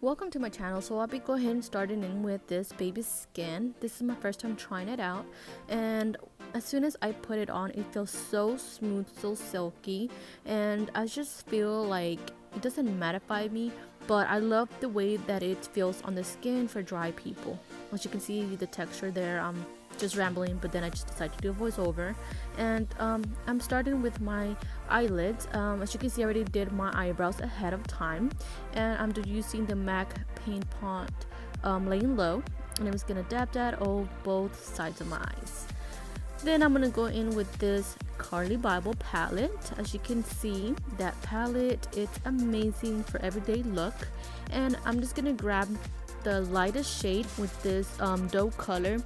Welcome to my channel. So I'll be go ahead and starting in with this baby skin. This is my first time trying it out, and as soon as I put it on, it feels so smooth, so silky, and I just feel like it doesn't mattify me, but I love the way that it feels on the skin for dry people. As you can see the texture there, I'm just rambling, but then I just decided to do a voiceover. And I'm starting with my eyelids. As you can see, I already did my eyebrows ahead of time, and I'm just using the MAC Paint Pot Laying Low, and I'm just gonna dab that on both sides of my eyes. Then I'm gonna go in with this Carli Baybel palette. As you can see, that palette, it's amazing for everyday look, and I'm just gonna grab the lightest shade with this doe color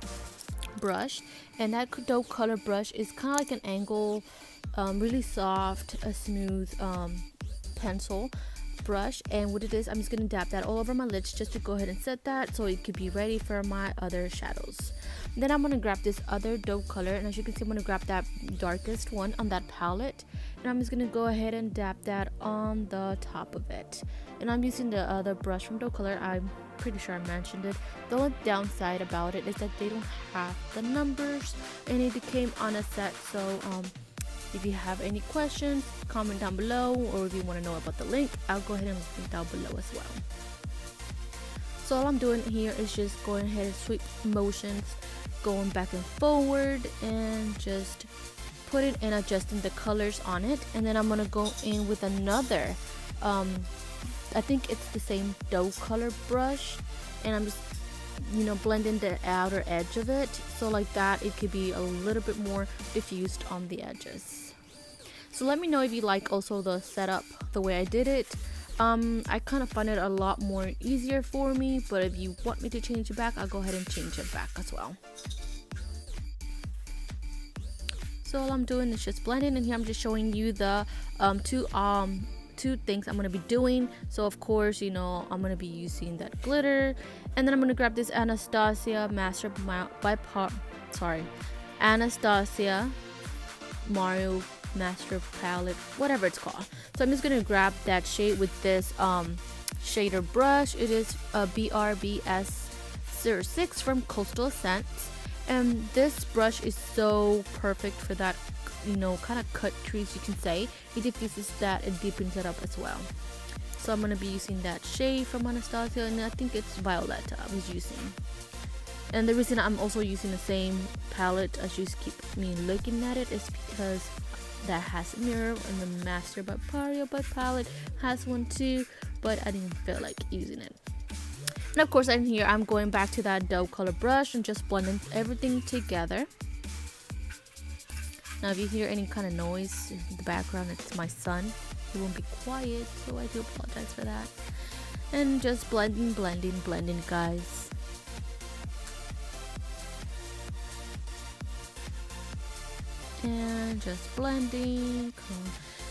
brush, and that doe color brush is kind of like an angle, really soft, a smooth pencil brush. And what it is, I'm just gonna dab that all over my lids just to go ahead and set that so it could be ready for my other shadows. Then I'm gonna grab this other doe color, and as you can see, I'm gonna grab that darkest one on that palette, and I'm just gonna go ahead and dab that on the top of it. And I'm using the other brush from doe color. I'm pretty sure I mentioned it. The only downside about it is that they don't have the numbers, and it came on a set. So if you have any questions, comment down below, or if you want to know about the link, I'll go ahead and link down below as well. So all I'm doing here is just going ahead and sweep motions, going back and forward, and just put it and adjusting the colors on it. And then I'm gonna go in with another I think it's the same doe color brush, and I'm just blending the outer edge of it, so like that it could be a little bit more diffused on the edges. So let me know if you like also the setup the way I did it. I kind of find it a lot more easier for me, but if you want me to change it back, I'll go ahead and change it back as well. So all I'm doing is just blending, and here I'm just showing you the two things I'm gonna be doing. So of course, I'm gonna be using that glitter, and then I'm gonna grab this Anastasia Master Anastasia Mario Master palette, whatever it's called. So I'm just gonna grab that shade with this shader brush. It is a BRBS06 from Coastal Scents, and this brush is so perfect for that kind of cut crease, you can say. It diffuses that and deepens it up as well. So I'm going to be using that shade from Anastasia, and I think it's Violetta I was using. And the reason I'm also using the same palette as you keep me looking at it is because that has a mirror, and the Master by Pore palette has one too, but I didn't feel like using it. And of course, in here I'm going back to that doe color brush and just blending everything together. Now if you hear any kind of noise in the background, it's my son. He won't be quiet, so I do apologize for that. And just blending, guys. And just blending.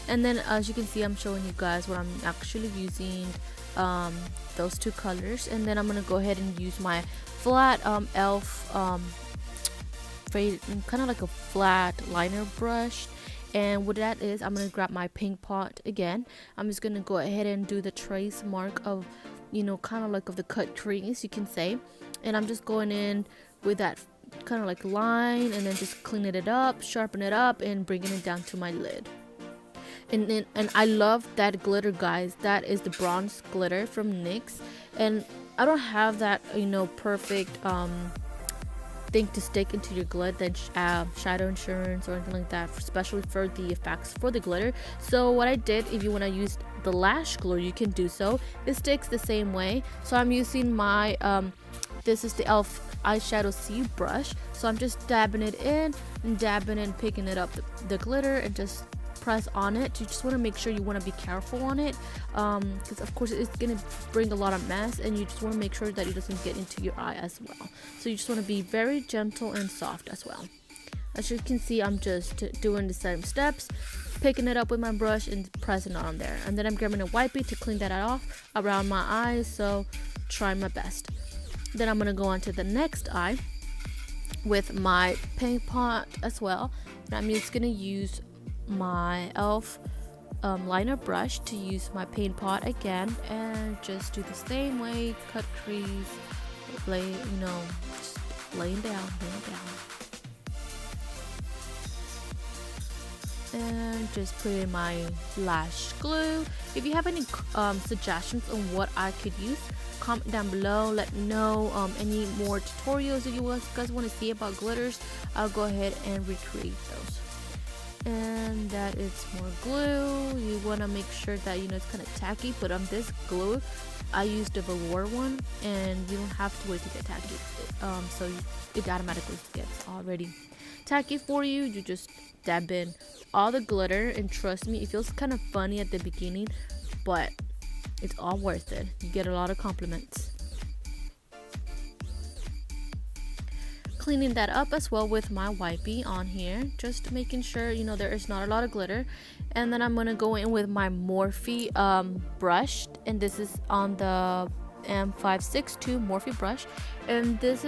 And then as you can see, I'm showing you guys what I'm actually using, those two colors. And then I'm gonna go ahead and use my flat elf kind of like a flat liner brush. And what that is, I'm gonna grab my Paint Pot again. I'm just gonna go ahead and do the trace mark of kind of like of the cut crease, you can say. And I'm just going in with that kind of like line, and then just cleaning it up, sharpen it up, and bringing it down to my lid. And I love that glitter, guys. That is the bronze glitter from NYX, and I don't have that perfect thing to stick into your glitter, shadow insurance or anything like that, especially for the effects for the glitter. So what I did, if you want to use the lash glue, you can do so. It sticks the same way. So I'm using my this is the elf eyeshadow C brush. So I'm just dabbing it in and dabbing and picking it up the glitter and just press on it. You just want to make sure you want to be careful on it, because of course it's going to bring a lot of mess, and you just want to make sure that it doesn't get into your eye as well. So you just want to be very gentle and soft as well. As you can see, I'm just doing the same steps, picking it up with my brush and pressing it on there, and then I'm grabbing a wipey to clean that off around my eyes. So try my best. Then I'm going to go on to the next eye with my Paint Pot as well, and I'm just going to use my elf liner brush to use my paint pot again, and just do the same way, cut crease, lay, just laying down, and just put in my lash glue. If you have any suggestions on what I could use, comment down below. Let me know any more tutorials that you guys want to see about glitters. I'll go ahead and recreate those. And that is more glue. You want to make sure that it's kind of tacky, but on this glue I used the velour one, and you don't have to wait to get tacky, so it automatically gets already tacky for you. You just dab in all the glitter, and trust me, it feels kind of funny at the beginning, but it's all worth it. You get a lot of compliments. Cleaning that up as well with my wipey on here, just making sure there is not a lot of glitter. And then I'm gonna go in with my Morphe brush, and this is on the M562 Morphe brush, and this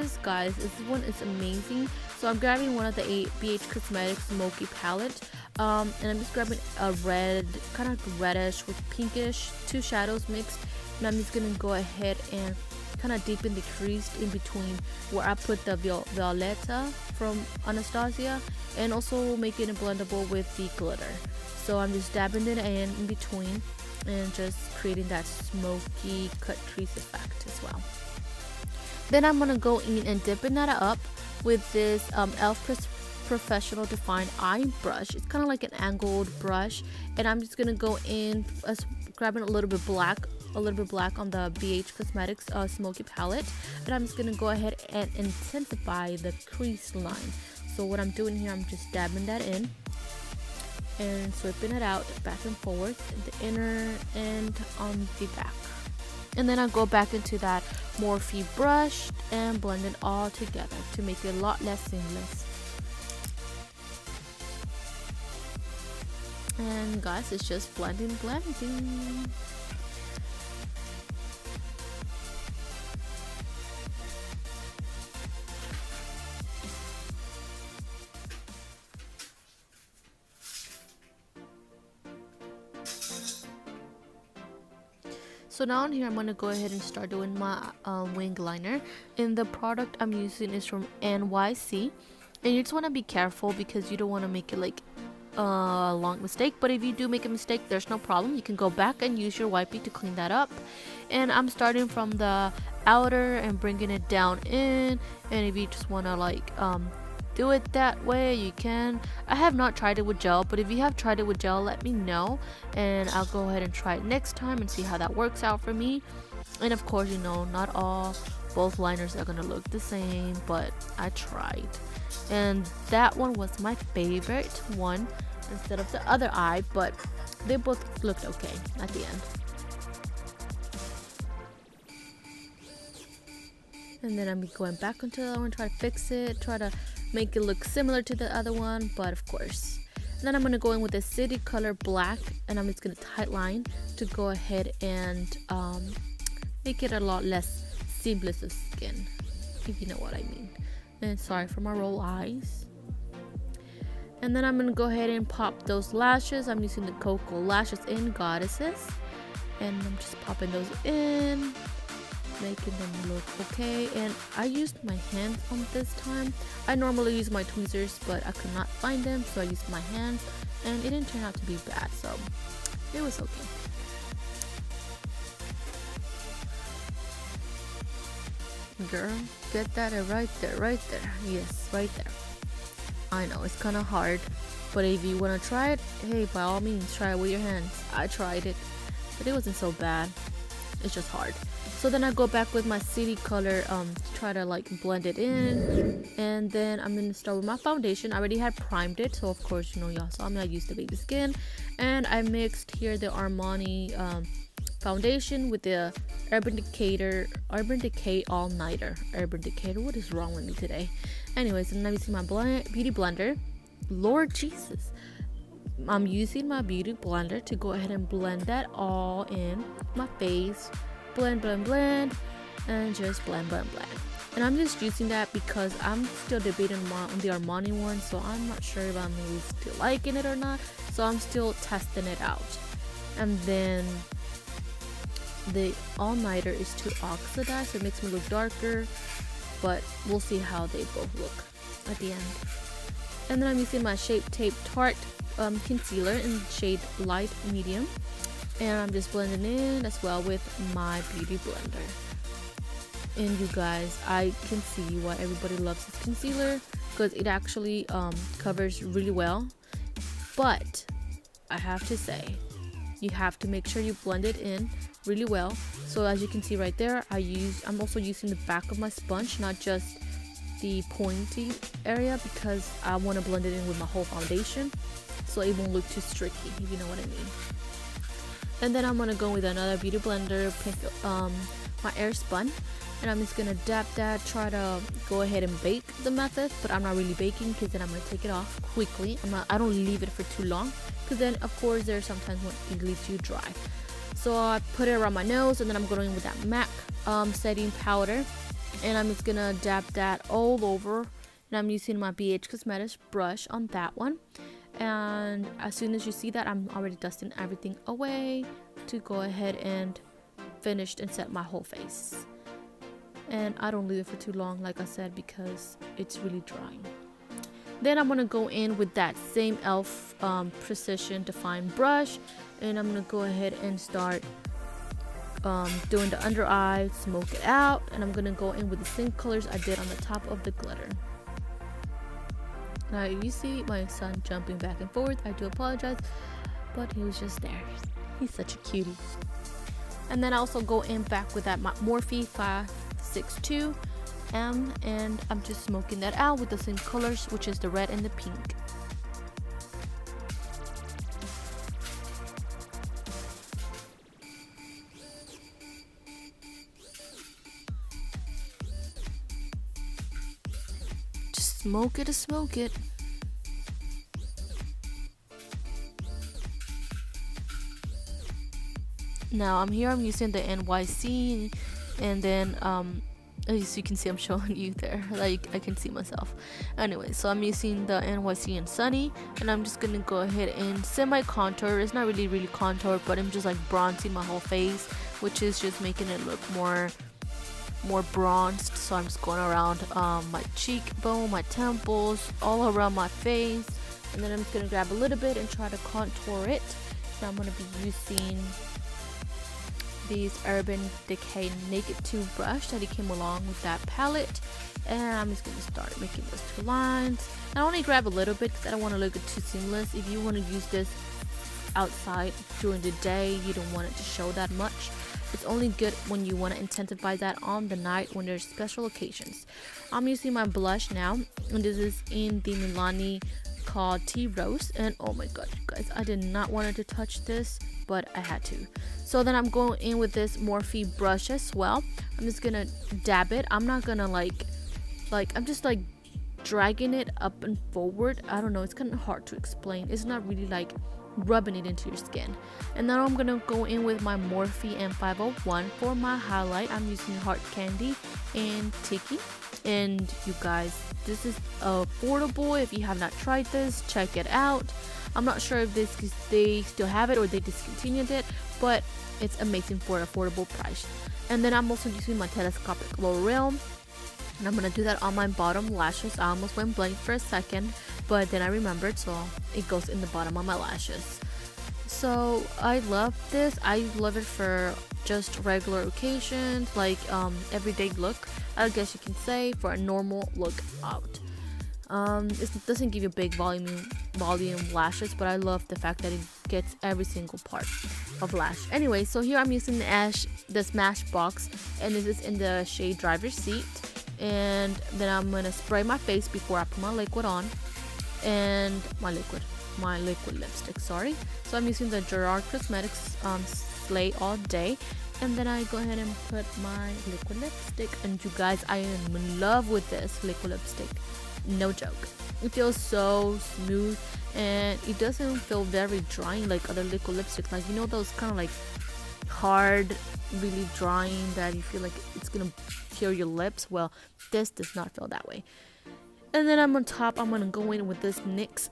one is amazing. So I'm grabbing one of the BH Cosmetics Smoky palette, and I'm just grabbing a red, kind of reddish with pinkish, two shadows mixed, and I'm just gonna go ahead and kind of deepen the crease in between where I put the Violetta from Anastasia, and also making it blendable with the glitter. So I'm just dabbing it in between and just creating that smoky cut crease effect as well. Then I'm gonna go in and dipping that up with this e.l.f. Professional Defined Eye brush. It's kind of like an angled brush, and I'm just gonna go in grabbing a little bit black on the BH Cosmetics Smoky palette, and I'm just gonna go ahead and intensify the crease line. So what I'm doing here, I'm just dabbing that in and sweeping it out back and forth, the inner and on the back. And then I go back into that Morphe brush and blend it all together to make it a lot less seamless. And guys, it's just blending. So now on here, I'm going to go ahead and start doing my wing liner. And the product I'm using is from NYC. And you just want to be careful because you don't want to make it like a long mistake. But if you do make a mistake, there's no problem. You can go back and use your wipey to clean that up. And I'm starting from the outer and bringing it down in. And if you just want to like do it that way, you can. I have not tried it with gel, but if you have tried it with gel, let me know, and I'll go ahead and try it next time and see how that works out for me. And of course, not both liners are gonna look the same, but I tried, and that one was my favorite one instead of the other eye, but they both looked okay at the end. And then I'm going back into the other one, try to fix it, try to make it look similar to the other one, but of course. And then I'm going to go in with the City Color Black, and I'm just going to tight line to go ahead and make it a lot less seamless of skin, if you know what I mean. And sorry for my roll eyes. And then I'm going to go ahead and pop those lashes. I'm using the Koko Lashes in Goddesses, and I'm just popping those in, making them look okay. And I used my hands on this time. I normally use my tweezers, but I could not find them, so I used my hands, and it didn't turn out to be bad, so it was okay. Girl, get that right there. Yes, right there. I know it's kind of hard, but if you want to try it, hey, by all means, try it with your hands. I tried it, but it wasn't so bad. It's just hard. So then I go back with my City Color to try to like blend it in, and then I'm gonna start with my foundation. I already had primed it, so of course y'all saw me. I used the Baby Skin, and I mixed here the Armani foundation with the Urban Decay All Nighter. Urban Decatur, what is wrong with me today? Anyways, and I'm using my beauty blender. Lord Jesus, I'm using my beauty blender to go ahead and blend that all in my face. Blend, and just blend. And I'm just using that because I'm still debating on the Armani one, so I'm not sure if I'm really still liking it or not, so I'm still testing it out. And then the all-nighter is to oxidize, so it makes me look darker, but we'll see how they both look at the end. And then I'm using my Shape Tape Tarte concealer in shade light medium, and I'm just blending in as well with my beauty blender. And you guys, I can see why everybody loves this concealer, because it actually covers really well. But I have to say, you have to make sure you blend it in really well. So as you can see right there, I'm also using the back of my sponge, not just the pointy area, because I want to blend it in with my whole foundation so it won't look too streaky, if you know what I mean. And then I'm gonna go with another beauty blender, my air spun, and I'm just gonna dab that, try to go ahead and bake the method, but I'm not really baking because then I'm gonna take it off quickly. I don't leave it for too long, because then of course there's sometimes when it leaves you dry. So I put it around my nose, and then I'm going in with that MAC setting powder, and I'm just gonna dab that all over. And I'm using my BH Cosmetics brush on that one. And as soon as you see that, I'm already dusting everything away to go ahead and finish and set my whole face. And I don't leave it for too long, like I said, because it's really drying. Then I'm gonna go in with that same e.l.f. Precision Define brush, and I'm gonna go ahead and start doing the under eye, smoke it out, and I'm gonna go in with the same colors I did on the top of the glitter. Now you see my son jumping back and forth. I do apologize, but he was just there. He's such a cutie. And then I also go in back with that Morphe 562 M, and I'm just smoking that out with the same colors, which is the red and the pink. Just smoke it. Now I'm using the NYC, and then as you can see, I'm showing you there, like I can see myself. Anyway, so I'm using the NYC and Sunny, and I'm just gonna go ahead and semi contour. It's not really contour, but I'm just like bronzing my whole face, which is just making it look more bronzed. So I'm just going around my cheekbone, my temples, all around my face, and then I'm just gonna grab a little bit and try to contour it. So I'm gonna be using these Urban Decay Naked 2 brush that it came along with that palette, and I'm just gonna start making those two lines. I only grab a little bit because I don't want to look too seamless. If you want to use this outside during the day, you don't want it to show that much. It's only good when you want to intensify that on the night when there's special occasions. I'm using my blush now, and this is in the Milani called Tea Rose, and oh my god, you guys, I did not want to touch this, but I had to. So then I'm going in with this Morphe brush as well. I'm just gonna dab it. I'm not gonna like I'm just like dragging it up and forward. I don't know, it's kind of hard to explain. It's not really like rubbing it into your skin. And now I'm gonna go in with my Morphe M501 for my highlight. I'm using Heart Candy and Tiki. And you guys, this is affordable. If you have not tried this, check it out. I'm not sure if they still have it or they discontinued it, but it's amazing for an affordable price. And then I'm also using my telescopic L'Oreal, and I'm gonna do that on my bottom lashes. I almost went blank for a second, but then I remembered, so it goes in the bottom of my lashes. So I love this. I love it for just regular occasions, like everyday look, I guess you can say, for a normal look out. It doesn't give you big volume lashes, but I love the fact that it gets every single part of lash. Anyway, so here I'm using the Smashbox, and this is in the shade Driver's Seat. And then I'm gonna spray my face before I put my liquid on, and my liquid lipstick, sorry. So I'm using the Gerard Cosmetics Slay All Day, and then I go ahead and put my liquid lipstick. And you guys, I am in love with this liquid lipstick, no joke. It feels so smooth, and it doesn't feel very drying like other liquid lipsticks, like, you know, those kind of like hard, really drying that you feel like it's gonna cure your lips. Well, this does not feel that way. And then on top, I'm gonna go in with this NYX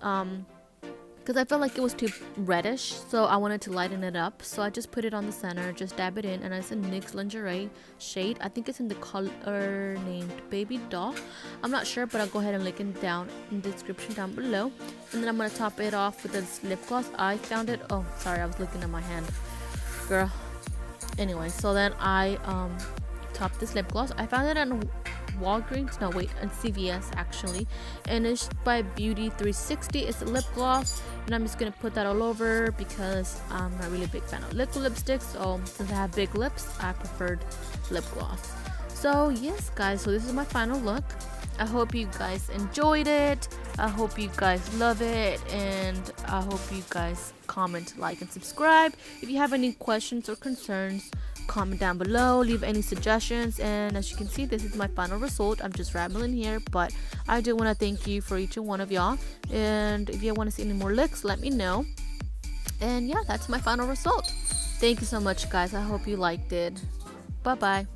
because I felt like it was too reddish, so I wanted to lighten it up. So I just put it on the center, just dab it in, and it's a NYX lingerie shade. I think it's in the color named Baby Doll. I'm not sure, but I'll go ahead and link it down in the description down below. And then I'm gonna top it off with this lip gloss. I found it. Oh, sorry, I was looking at my hand, girl. Anyway, so then I topped this lip gloss. I found it on Walgreens, no wait, on CVS actually, and it's by Beauty 360. It's a lip gloss, and I'm just gonna put that all over because I'm not really a big fan of liquid lipsticks, so since I have big lips, I preferred lip gloss. So yes guys, so this is my final look. I hope you guys enjoyed it. I hope you guys love it, and I hope you guys comment, like, and subscribe. If you have any questions or concerns, comment down below, leave any suggestions. And as you can see, this is my final result. I'm just rambling here, but I do want to thank you for each and one of y'all, and if you want to see any more looks, let me know. And yeah, that's my final result. Thank you so much guys. I hope you liked it. Bye bye.